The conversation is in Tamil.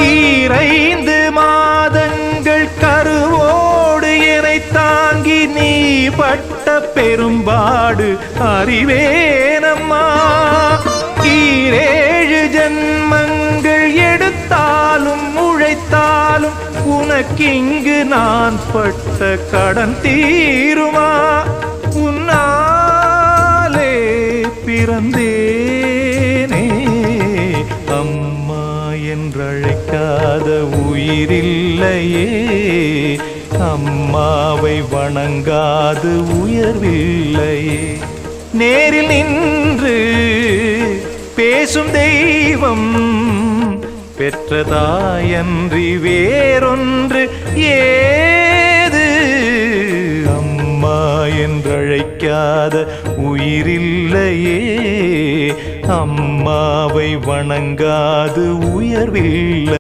ஈரைந்து மாதங்கள் கருவோடு என்னை தாங்கி நீ பட்ட பெரும்பாடு அறிவேனம்மா. ஈரேழு ஜன்மங்கள் எடுத்தாலும் உழைத்தாலும் உனக்கிங்கு நான் பட்ட கடன் தீருமா? உன்னாலே பிறந்தேனே, அம்மா என்றழைக்காத உயிரில்லையே. அம்மாவை வணங்காது உயர்வில்லையே. நேரில் நின்று பேசும் தெய்வம் பெற்றதாயன்றி வேறொன்று ஏது? அம்மா என்றழைக்காத உயிரில்லையே. அம்மாவை வணங்காது உயர்வில்லை.